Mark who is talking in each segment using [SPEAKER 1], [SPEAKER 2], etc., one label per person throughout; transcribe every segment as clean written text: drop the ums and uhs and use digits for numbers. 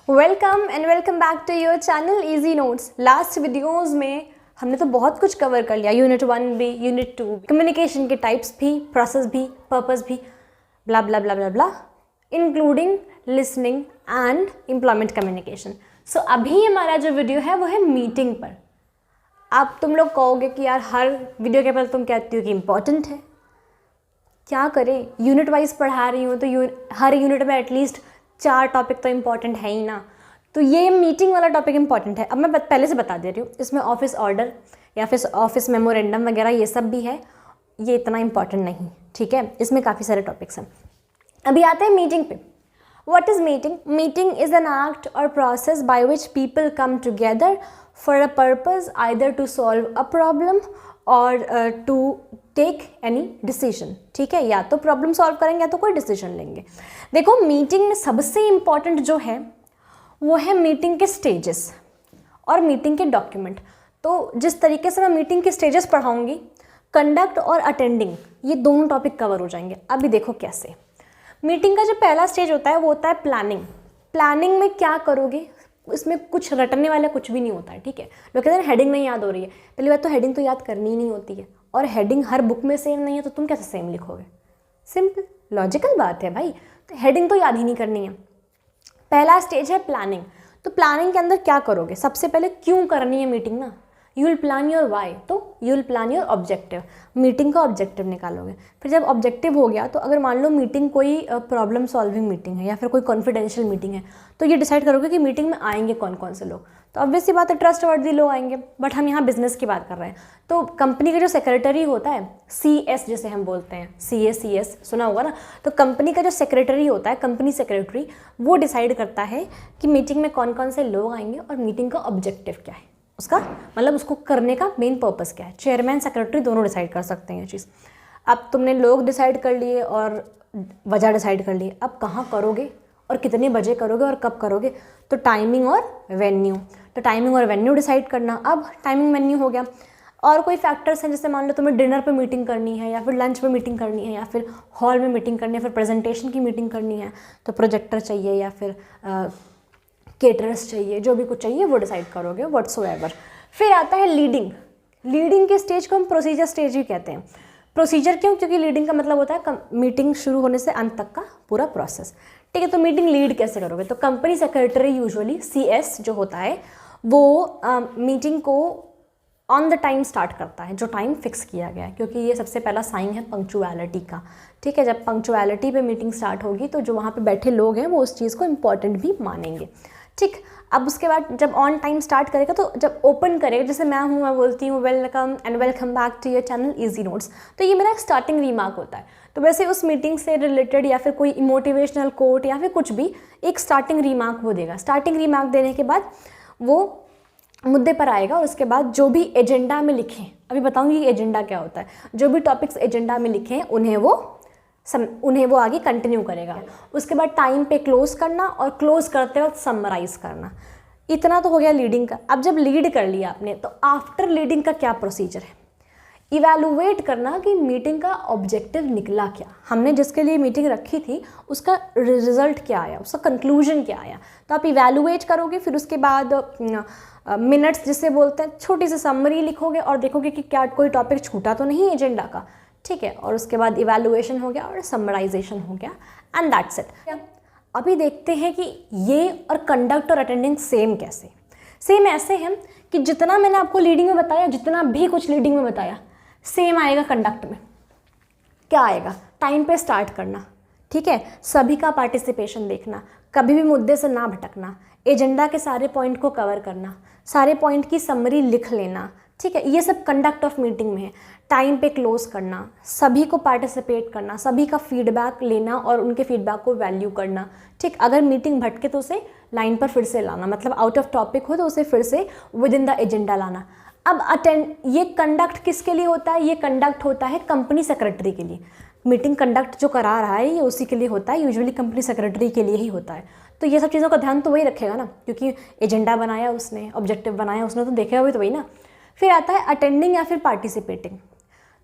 [SPEAKER 1] Welcome back to your channel easy notes. Last videos में हमने तो बहुत कुछ कवर कर लिया, यूनिट 1 भी, यूनिट 2, कम्युनिकेशन के टाइप्स भी, प्रोसेस भी, पर्पस भी, blah blah blah blah blah, including listening and employment communication. So अभी हमारा जो वीडियो है वो है मीटिंग पर। अब तुम लोग कहोगे कि यार हर वीडियो के पहले तुम कहती हो कि इम्पॉर्टेंट है, क्या करें, यूनिट वाइज पढ़ा रही हूँ तो हर यूनिट में एटलीस्ट 4 टॉपिक तो इम्पॉर्टेंट है ही ना। तो ये मीटिंग वाला टॉपिक इम्पॉर्टेंट है। अब मैं पहले से बता दे रही हूँ, इसमें ऑफिस ऑर्डर या फिर ऑफिस मेमोरेंडम वगैरह ये सब भी है, ये इतना इम्पॉर्टेंट नहीं, ठीक है। इसमें काफ़ी सारे टॉपिक्स हैं। अभी आते हैं मीटिंग पे। What is meeting? Meeting is an act or process by which people come together for a purpose, either to solve a problem or to take any decision. ठीक है, या तो प्रॉब्लम सॉल्व करेंगे या तो कोई डिसीजन लेंगे। देखो, मीटिंग में सबसे इम्पॉर्टेंट जो है वो है मीटिंग के स्टेजेस और मीटिंग के डॉक्यूमेंट। तो जिस तरीके से मैं मीटिंग के स्टेजेस पढ़ाऊंगी, कंडक्ट और अटेंडिंग, ये दोनों टॉपिक कवर हो जाएंगे। अभी देखो कैसे। मीटिंग का जो पहला स्टेज होता है वो होता है प्लानिंग। प्लानिंग में क्या करोगे, इसमें कुछ रटने वाला कुछ भी नहीं होता है, ठीक है। लोग कहते हैं हेडिंग नहीं याद हो रही है। पहली बात तो हेडिंग तो याद करनी ही नहीं होती है, और हेडिंग हर बुक में सेम नहीं है, तो तुम कैसे सेम लिखोगे? सिंपल लॉजिकल बात है भाई। तो हेडिंग तो याद ही नहीं करनी है। पहला स्टेज है प्लानिंग। तो प्लानिंग के अंदर क्या करोगे? सबसे पहले क्यों करनी है मीटिंग ना, you will plan your why, तो you will plan your objective. Meeting का ऑब्जेक्टिव निकालोगे। फिर जब ऑब्जेक्टिव हो गया, तो अगर मान लो मीटिंग कोई प्रॉब्लम सॉल्विंग मीटिंग है या फिर कोई कॉन्फिडेंशियल मीटिंग है, तो ये डिसाइड करोगे कि मीटिंग में आएंगे कौन कौन से लोग। तो ऑब्वियस सी बात है, ट्रस्ट वर्दी लोग आएंगे। बट हम यहाँ बिजनेस की बात कर रहे हैं, तो कंपनी का जो सेक्रेटरी होता है, CS जिसे हम बोलते हैं, CS सुना होगा ना। तो कंपनी का जो सेक्रेटरी होता है, कंपनी सेक्रेटरी, वो डिसाइड करता है कि मीटिंग में कौन कौन से लोग आएंगे और मीटिंग का ऑब्जेक्टिव क्या है, उसका मतलब उसको करने का मेन पर्पस क्या है। चेयरमैन सेक्रेटरी दोनों डिसाइड कर सकते हैं ये चीज़। अब तुमने लोग डिसाइड कर लिए और वजह डिसाइड कर लिए, अब कहाँ करोगे और कितने बजे करोगे और कब करोगे, तो टाइमिंग और वेन्यू। तो टाइमिंग और वेन्यू डिसाइड करना। अब टाइमिंग वेन्यू हो गया, और कोई फैक्टर्स हैं, जैसे मान लो तुम्हें डिनर पे मीटिंग करनी है या फिर लंच पे मीटिंग करनी है या फिर हॉल में मीटिंग करनी है, फिर प्रेजेंटेशन की मीटिंग करनी है, तो प्रोजेक्टर चाहिए या फिर केटरर्स चाहिए, जो भी कुछ चाहिए वो डिसाइड करोगे व्हाट्सोएवर। फिर आता है लीडिंग। लीडिंग के स्टेज को हम प्रोसीजर स्टेज भी कहते हैं। प्रोसीजर क्यों? क्योंकि लीडिंग का मतलब होता है मीटिंग शुरू होने से अंत तक का पूरा प्रोसेस, ठीक है। तो मीटिंग लीड कैसे करोगे? तो कंपनी सेक्रेटरी यूजुअली CS जो होता है वो मीटिंग को ऑन द टाइम स्टार्ट करता है, जो टाइम फिक्स किया गया है, क्योंकि ये सबसे पहला साइन है पंक्चुअलिटी का, ठीक है। जब पंक्चुअलिटी पे मीटिंग स्टार्ट होगी तो जो वहाँ पे बैठे लोग हैं वो उस चीज़ को इम्पॉर्टेंट भी मानेंगे, ठीक। अब उसके बाद जब ऑन टाइम स्टार्ट करेगा, तो जब ओपन करेगा, जैसे मैं बोलती हूँ welcome and welcome back to your channel easy notes, तो ये मेरा स्टार्टिंग रिमार्क होता है। तो वैसे उस मीटिंग से रिलेटेड या फिर कोई मोटिवेशनल कोट या फिर कुछ भी एक स्टार्टिंग रिमार्क वो देगा। स्टार्टिंग रिमार्क देने के बाद वो मुद्दे पर आएगा, और उसके बाद जो भी एजेंडा में लिखें, अभी बताऊँगी कि एजेंडा क्या होता है, जो भी टॉपिक्स एजेंडा में लिखे हैं उन्हें वो आगे कंटिन्यू करेगा। उसके बाद टाइम पे क्लोज करना और क्लोज करते वक्त समराइज करना। इतना तो हो गया लीडिंग का। अब जब लीड कर लिया आपने, तो आफ्टर लीडिंग का क्या प्रोसीजर है? इवैल्यूएट करना कि मीटिंग का ऑब्जेक्टिव निकला क्या, हमने जिसके लिए मीटिंग रखी थी उसका रिजल्ट क्या आया, उसका कंक्लूजन क्या आया। तो आप इवैल्यूएट करोगे। फिर उसके बाद मिनट्स जिसे बोलते हैं, छोटी सी समरी लिखोगे और देखोगे कि क्या कोई टॉपिक छूटा तो नहीं एजेंडा का, ठीक है। और उसके बाद इवैल्यूएशन हो गया और समराइजेशन हो गया, एंड दैट्स इट। अभी देखते हैं कि ये और कंडक्ट और अटेंडिंग सेम कैसे। सेम ऐसे हैं कि जितना मैंने आपको लीडिंग में बताया, जितना भी कुछ लीडिंग में बताया, सेम आएगा कंडक्ट में। क्या आएगा? टाइम पे स्टार्ट करना, ठीक है। सभी का पार्टिसिपेशन देखना, कभी भी मुद्दे से ना भटकना, एजेंडा के सारे पॉइंट को कवर करना, सारे पॉइंट की समरी लिख लेना, ठीक है। ये सब कंडक्ट ऑफ मीटिंग में है। टाइम पे क्लोज करना, सभी को पार्टिसिपेट करना, सभी का फीडबैक लेना और उनके फीडबैक को वैल्यू करना, ठीक। अगर मीटिंग भटके तो उसे लाइन पर फिर से लाना, मतलब आउट ऑफ टॉपिक हो तो उसे फिर से विद इन द एजेंडा लाना। अब ये कंडक्ट किसके लिए होता है? ये कंडक्ट होता है कंपनी सेक्रेटरी के लिए। मीटिंग कंडक्ट जो करा रहा है ये उसी के लिए होता है, यूजुअली कंपनी सेक्रेटरी के लिए ही होता है। तो ये सब चीज़ों का ध्यान तो वही रखेगा ना, क्योंकि एजेंडा बनाया उसने, ऑब्जेक्टिव बनाया उसने, तो देखेगा भी तो वही ना। फिर आता है अटेंडिंग या फिर पार्टिसिपेटिंग।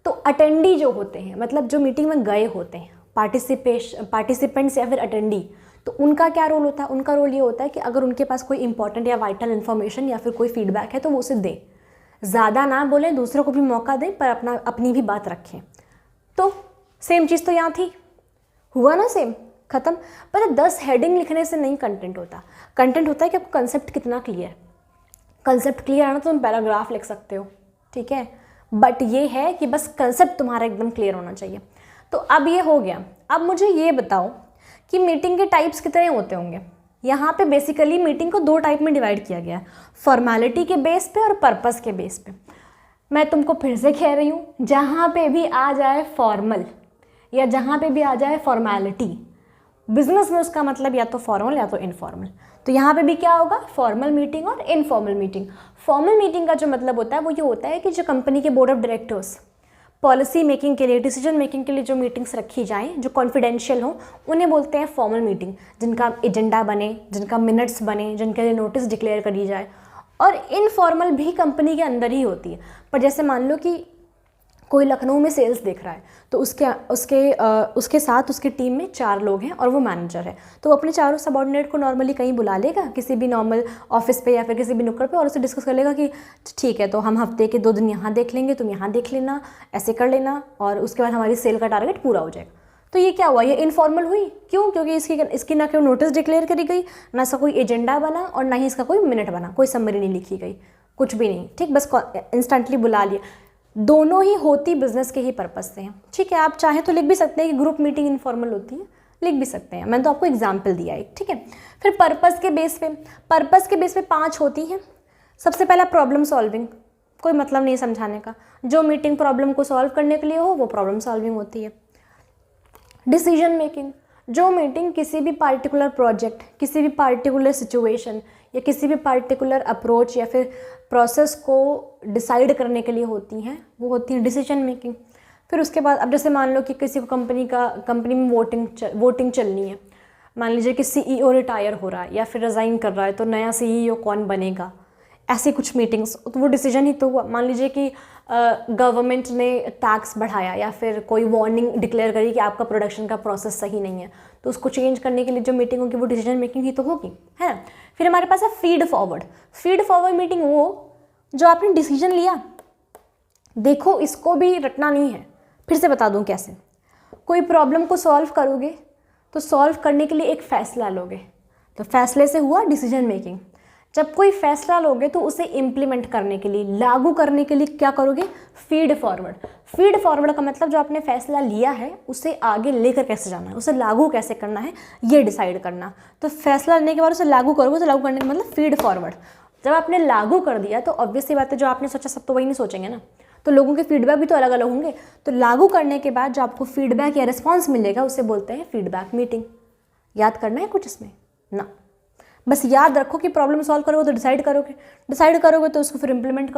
[SPEAKER 1] तो अटेंडी जो होते हैं, मतलब जो मीटिंग में गए होते हैं, पार्टिसिपेंट्स या फिर अटेंडी, तो उनका क्या रोल होता है? उनका रोल ये होता है कि अगर उनके पास कोई इंपॉर्टेंट या वाइटल इन्फॉर्मेशन या फिर कोई फीडबैक है तो वो उसे दें, ज़्यादा ना बोलें, दूसरों को भी मौका दें, पर अपनी भी बात रखें। तो सेम चीज़ तो यहाँ थी, हुआ ना सेम, खत्म। पर 10 हेडिंग लिखने से नहीं कंटेंट होता। कंटेंट होता है कि आपको कंसेप्ट कितना क्लियर, कंसेप्ट क्लियर है ना तो तुम पैराग्राफ लिख सकते हो, ठीक है, बट ये है कि बस कंसेप्ट तुम्हारा एकदम क्लियर होना चाहिए। तो अब ये हो गया। अब मुझे ये बताओ कि मीटिंग के टाइप्स कितने होते होंगे। यहाँ पे बेसिकली मीटिंग को 2 टाइप में डिवाइड किया गया है, फॉर्मेलिटी के बेस पे और पर्पस के बेस पे। मैं तुमको फिर से कह रही हूँ, जहाँ पे भी आ जाए फॉर्मल या जहाँ पे भी आ जाए फॉर्मेलिटी, बिजनेस में उसका मतलब या तो फॉर्मल या तो इनफॉर्मल। तो यहाँ पे भी क्या होगा? फॉर्मल मीटिंग और इनफॉर्मल मीटिंग। फॉर्मल मीटिंग का जो मतलब होता है वो ये होता है कि जो कंपनी के board of directors policy making के लिए, डिसीजन मेकिंग के लिए जो मीटिंग्स रखी जाएँ, जो कॉन्फिडेंशियल हो, उन्हें बोलते हैं फॉर्मल मीटिंग, जिनका एजेंडा बने, जिनका मिनट्स बने, जिनके लिए नोटिस डिक्लेयर करी जाए। और इनफॉर्मल भी कंपनी के अंदर ही होती है। पर जैसे मान लो कि कोई लखनऊ में सेल्स देख रहा है, तो उसके साथ उसकी टीम में 4 लोग हैं और वो मैनेजर है, तो वो अपने चारों सबॉर्डिनेट को नॉर्मली कहीं बुला लेगा, किसी भी नॉर्मल ऑफिस पे या फिर किसी भी नुक्कड़ पे, और उससे डिस्कस कर लेगा कि ठीक है, तो हम हफ्ते के 2 दिन यहाँ देख लेंगे, तुम यहाँ देख लेना, ऐसे कर लेना, और उसके बाद हमारी सेल का टारगेट पूरा हो जाएगा। तो ये क्या हुआ? ये इनफॉर्मल हुई। क्यों? क्योंकि इसकी ना कोई नोटिस डिक्लेयर करी गई, ना इसका कोई एजेंडा बना, और ना ही इसका कोई मिनट बना, कोई समरी नहीं लिखी गई, कुछ भी नहीं, ठीक, बस इंस्टेंटली बुला लिया। दोनों ही होती बिजनेस के ही पर्पस से हैं, ठीक है। आप चाहें तो लिख भी सकते हैं कि ग्रुप मीटिंग इनफॉर्मल होती है, लिख भी सकते हैं, मैंने तो आपको एग्जाम्पल दिया है, ठीक है। फिर पर्पस के बेस पे 5 होती हैं। सबसे पहला प्रॉब्लम सॉल्विंग, कोई मतलब नहीं समझाने का, जो मीटिंग प्रॉब्लम को सॉल्व करने के लिए हो वो प्रॉब्लम सॉल्विंग होती है। डिसीजन मेकिंग, जो मीटिंग किसी भी पार्टिकुलर प्रोजेक्ट, किसी भी पार्टिकुलर सिचुएशन या किसी भी पार्टिकुलर अप्रोच या फिर प्रोसेस को डिसाइड करने के लिए होती हैं, वो होती है डिसीजन मेकिंग। फिर उसके बाद अब जैसे मान लो कि किसी को कंपनी में वोटिंग चलनी है, मान लीजिए कि CEO रिटायर हो रहा है या फिर रिज़ाइन कर रहा है, तो नया CEO कौन बनेगा, ऐसी कुछ मीटिंग्स, तो वो डिसीजन ही तो हुआ। मान लीजिए कि गवर्नमेंट ने टैक्स बढ़ाया या फिर कोई वार्निंग डिक्लेयर करी कि आपका प्रोडक्शन का प्रोसेस सही नहीं है, तो उसको चेंज करने के लिए जो मीटिंग होगी वो डिसीजन मेकिंग ही तो होगी, है ना। फिर हमारे पास है फीड फॉरवर्ड मीटिंग, वो जो आपने डिसीजन लिया, देखो इसको भी रटना नहीं है, फिर से बता दूं कैसे। कोई प्रॉब्लम को सॉल्व करोगे तो सॉल्व करने के लिए एक फ़ैसला लोगे, तो फैसले से हुआ डिसीजन मेकिंग। जब कोई फैसला लोगे तो उसे इम्प्लीमेंट करने के लिए, लागू करने के लिए क्या करोगे? फीड फॉरवर्ड का मतलब जो आपने फैसला लिया है उसे आगे लेकर कैसे जाना है, उसे लागू कैसे करना है, ये डिसाइड करना। तो फैसला लेने के बाद उसे लागू करोगे, तो लागू करने का मतलब फीड फॉरवर्ड। जब आपने लागू कर दिया तो ऑब्वियसली बात है, जो आपने सोचा सब तो वही नहीं सोचेंगे ना, तो लोगों के फीडबैक भी तो अलग अलग होंगे। तो लागू करने के बाद जो आपको फीडबैक या रिस्पॉन्स मिलेगा उसे बोलते हैं फीडबैक मीटिंग। याद करना है कुछ इसमें ना, बस याद रखो कि प्रॉब्लम सॉल्व करोगे तो डिसाइड करोगे तो उसको फिर इम्प्लीमेंट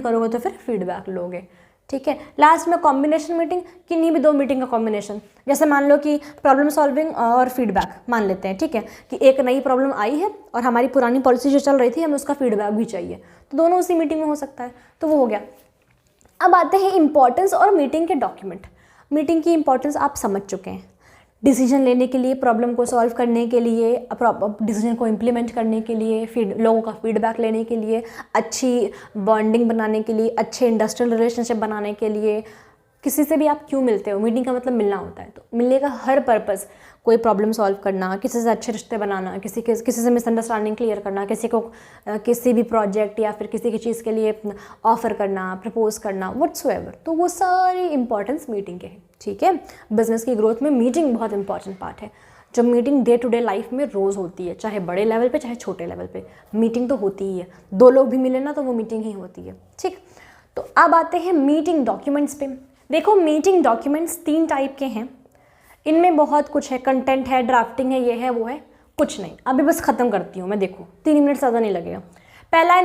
[SPEAKER 1] करोगे तो फिर फीडबैक लोगे, ठीक है। लास्ट में कॉम्बिनेशन मीटिंग, किन्हीं भी 2 मीटिंग का कॉम्बिनेशन। जैसे मान लो कि प्रॉब्लम सॉल्विंग और फीडबैक मान लेते हैं, ठीक है, कि एक नई प्रॉब्लम आई है और हमारी पुरानी पॉलिसी जो चल रही थी हमें उसका फीडबैक भी चाहिए, तो दोनों उसी मीटिंग में हो सकता है, तो वो हो गया। अब आते हैं इंपॉर्टेंस और मीटिंग के डॉक्यूमेंट। मीटिंग की इंपॉर्टेंस आप समझ चुके हैं, डिसीजन लेने के लिए, प्रॉब्लम को सॉल्व करने के लिए, डिसीजन को इम्प्लीमेंट करने के लिए, लोगों का फीडबैक लेने के लिए, अच्छी बॉन्डिंग बनाने के लिए, अच्छे इंडस्ट्रियल रिलेशनशिप बनाने के लिए। किसी से भी आप क्यों मिलते हो? मीटिंग का मतलब मिलना होता है, तो मिलने का हर पर्पस कोई प्रॉब्लम सॉल्व करना, किसी से अच्छे रिश्ते बनाना, किसी से मिसअंडरस्टैंडिंग क्लियर करना, किसी को किसी भी प्रोजेक्ट या फिर किसी की चीज़ के लिए ऑफ़र करना, प्रपोज करना, व्हाट्सोएवर, तो वो सारी इंपॉर्टेंस मीटिंग के हैं, ठीक है। बिजनेस की ग्रोथ में मीटिंग बहुत इंपॉर्टेंट पार्ट है। जो meeting day to day life में रोज़ होती है, चाहे बड़े लेवल पे चाहे छोटे लेवल पे, मीटिंग तो होती ही है। 2 लोग भी मिले ना तो वो मीटिंग ही होती है, ठीक। तो अब आते हैं मीटिंग डॉक्यूमेंट्स पे। देखो मीटिंग डॉक्यूमेंट्स 3 टाइप के हैं, इनमें बहुत कुछ है, कंटेंट है, ड्राफ्टिंग है, ये है वो है, कुछ नहीं। अभी बस ख़त्म करती हूँ मैं, देखो 3 मिनट ज़्यादा नहीं लगेगा। पहला है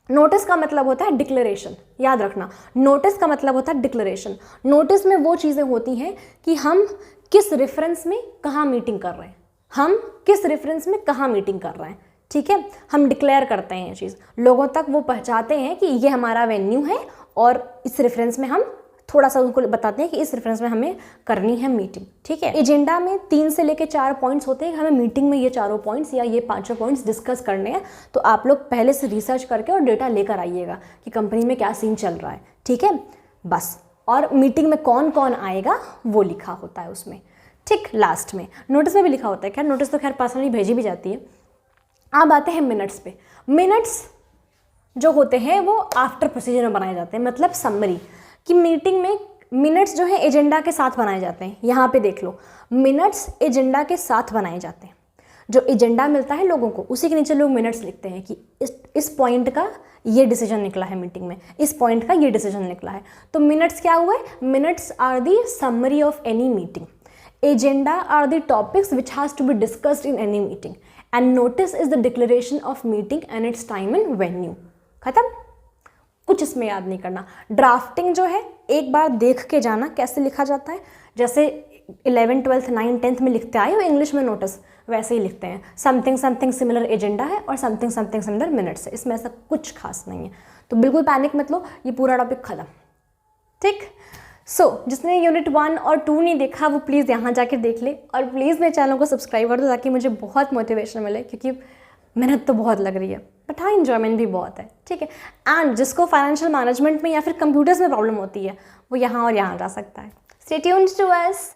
[SPEAKER 1] नोटिस का मतलब होता है डिक्लेरेशन, याद रखना। नोटिस का मतलब होता है डिक्लेरेशन। नोटिस में वो चीज़ें होती हैं कि हम किस रेफरेंस में कहाँ मीटिंग कर रहे हैं, ठीक है। हम डिक्लेयर करते हैं ये चीज़, लोगों तक वो पहुँचाते हैं कि ये हमारा वेन्यू है और इस रेफरेंस में हम थोड़ा सा उनको बताते हैं कि इस रेफरेंस में हमें करनी है मीटिंग, ठीक है। एजेंडा में 3 से लेकर 4 पॉइंट्स होते हैं, हमें मीटिंग में ये 4 पॉइंट्स या ये 5 पॉइंट्स डिस्कस करने हैं। तो आप लोग पहले से रिसर्च करके और डेटा लेकर आइएगा कि कंपनी में क्या सीन चल रहा है, ठीक है, बस। और मीटिंग में कौन कौन आएगा वो लिखा होता है उसमें, ठीक। लास्ट में नोटिस में भी लिखा होता है, खैर नोटिस तो खैर पर्सनली भेजी भी जाती है। अब आते हैं मिनट्स पे। मिनट्स जो होते हैं वो आफ्टर प्रोसीजर में बनाए जाते हैं, मतलब समरी कि मीटिंग में मिनट्स जो है एजेंडा के साथ बनाए जाते हैं। यहाँ पे देख लो, मिनट्स एजेंडा के साथ बनाए जाते हैं। जो एजेंडा मिलता है लोगों को उसी के नीचे लोग मिनट्स लिखते हैं कि इस पॉइंट का ये डिसीजन निकला है मीटिंग में, इस पॉइंट का ये डिसीजन निकला है। तो मिनट्स क्या हुए? Minutes are the summary of any meeting. Agenda are the topics which has to be discussed in any meeting and notice is the declaration of meeting and its time and venue. खत्म, कुछ इसमें याद नहीं करना। Drafting जो है एक बार देख के जाना कैसे लिखा जाता है, जैसे 11th 12th 9th 10th में लिखते आए हो इंग्लिश में नोटिस, वैसे ही लिखते हैं। समथिंग समथिंग सिमिलर एजेंडा है और समथिंग समथिंग सिमिलर मिनट्स है, इसमें ऐसा कुछ खास नहीं है। तो बिल्कुल पैनिक मत लो, ये पूरा टॉपिक खत्म, ठीक। जिसने यूनिट 1 और 2 नहीं देखा वो प्लीज़ यहाँ जाके देख ले, और प्लीज़ मेरे चैनल को सब्सक्राइब कर दो ताकि मुझे बहुत मोटिवेशन मिले, क्योंकि मेहनत तो बहुत लग रही है बट हाँ इन्जॉयमेंट भी बहुत है, ठीक है। एंड जिसको फाइनेंशियल मैनेजमेंट में या फिर कंप्यूटर्स में प्रॉब्लम होती है वो यहाँ और यहाँ जा सकता है। Stay tuned to us.